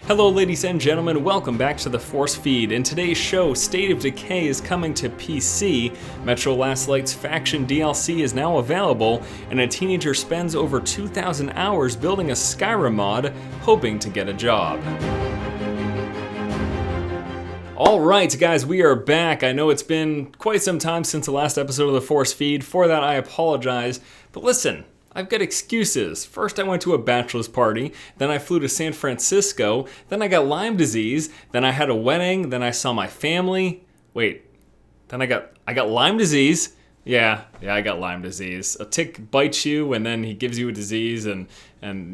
Hello ladies and gentlemen, welcome back to the Force Feed. In today's show, State of Decay is coming to PC, Metro Last Light's Faction DLC is now available, and a teenager spends over 2,000 hours building a Skyrim mod, hoping to get a job. Alright guys, we are back. I know it's been quite some time since the last episode of the Force Feed. For that I apologize, but listen, I've got excuses. First I went to a bachelor's party, then I flew to San Francisco, then I got Lyme disease, then I had a wedding, then I saw my family. Wait, then I got Lyme disease. Yeah, I got Lyme disease. A tick bites you and then he gives you a disease and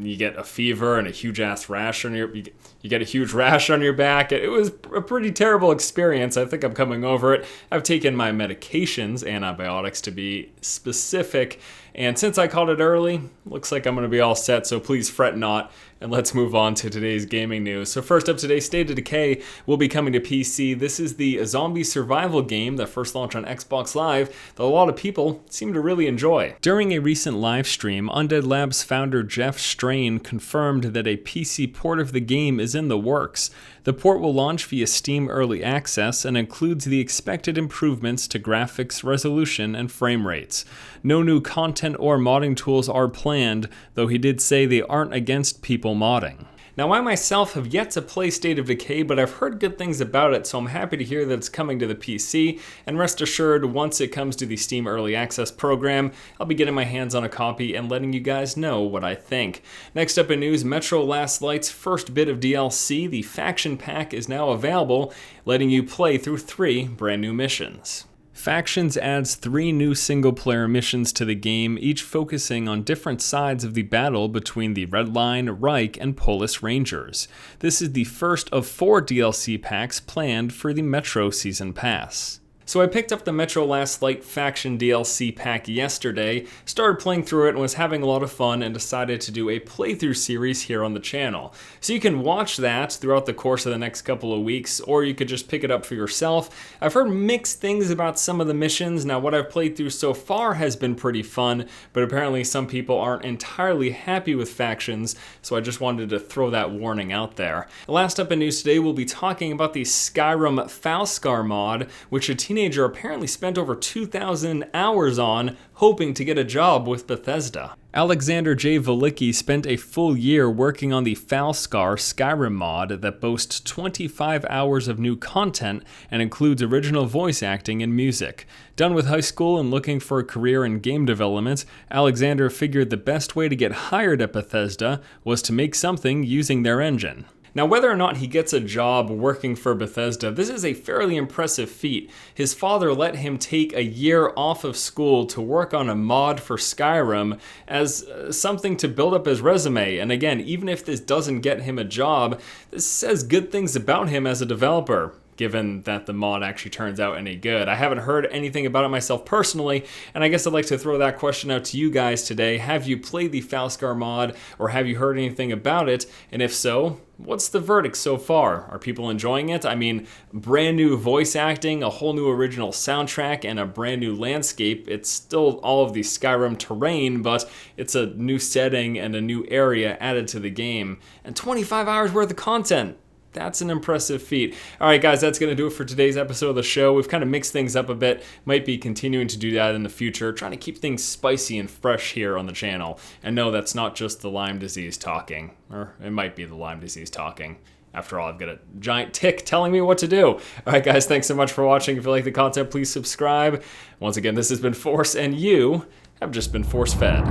you get a fever and a huge ass rash on you get a huge rash on your back. It was a pretty terrible experience. I think I'm coming over it. I've taken my medications, antibiotics to be specific, and since I caught it early, looks like I'm going to be all set, so please fret not. And let's move on to today's gaming news. So first up today, State of Decay will be coming to PC. This is the zombie survival game that first launched on Xbox Live that a lot of people seem to really enjoy. During a recent live stream, Undead Labs founder Jeff Strain confirmed that a PC port of the game is in the works. The port will launch via Steam Early Access and includes the expected improvements to graphics, resolution, and frame rates. No new content or modding tools are planned, though he did say they aren't against people modding. Now I myself have yet to play State of Decay, but I've heard good things about it, so I'm happy to hear that it's coming to the PC, and rest assured, once it comes to the Steam Early Access program, I'll be getting my hands on a copy and letting you guys know what I think. Next up in news, Metro Last Light's first bit of DLC, the Faction Pack, is now available, letting you play through 3 brand new missions. Factions adds 3 new single-player missions to the game, each focusing on different sides of the battle between the Red Line, Reich, and Polis Rangers. This is the first of 4 DLC packs planned for the Metro Season Pass. So I picked up the Metro Last Light Faction DLC pack yesterday, started playing through it and was having a lot of fun, and decided to do a playthrough series here on the channel. So you can watch that throughout the course of the next couple of weeks, or you could just pick it up for yourself. I've heard mixed things about some of the missions. Now what I've played through so far has been pretty fun, but apparently some people aren't entirely happy with factions, so I just wanted to throw that warning out there. Last up in news today, we'll be talking about the Skyrim Falskaar mod, which a teenager apparently spent over 2,000 hours on, hoping to get a job with Bethesda. Alexander J. Velicki spent a full year working on the Falskaar Skyrim mod that boasts 25 hours of new content and includes original voice acting and music. Done with high school and looking for a career in game development, Alexander figured the best way to get hired at Bethesda was to make something using their engine. Now, whether or not he gets a job working for Bethesda, this is a fairly impressive feat. His father let him take a year off of school to work on a mod for Skyrim as something to build up his resume. And again, even if this doesn't get him a job, this says good things about him as a developer, given that the mod actually turns out any good. I haven't heard anything about it myself personally, and I guess I'd like to throw that question out to you guys today. Have you played the Falskaar mod, or have you heard anything about it? And if so, what's the verdict so far? Are people enjoying it? I mean, brand new voice acting, a whole new original soundtrack, and a brand new landscape. It's still all of the Skyrim terrain, but it's a new setting and a new area added to the game. And 25 hours worth of content. That's an impressive feat. All right, guys, that's going to do it for today's episode of the show. We've kind of mixed things up a bit. Might be continuing to do that in the future, trying to keep things spicy and fresh here on the channel. And no, that's not just the Lyme disease talking, or it might be the Lyme disease talking. After all, I've got a giant tick telling me what to do. All right, guys, thanks so much for watching. If you like the content, please subscribe. Once again, this has been Force, and you have just been force-fed.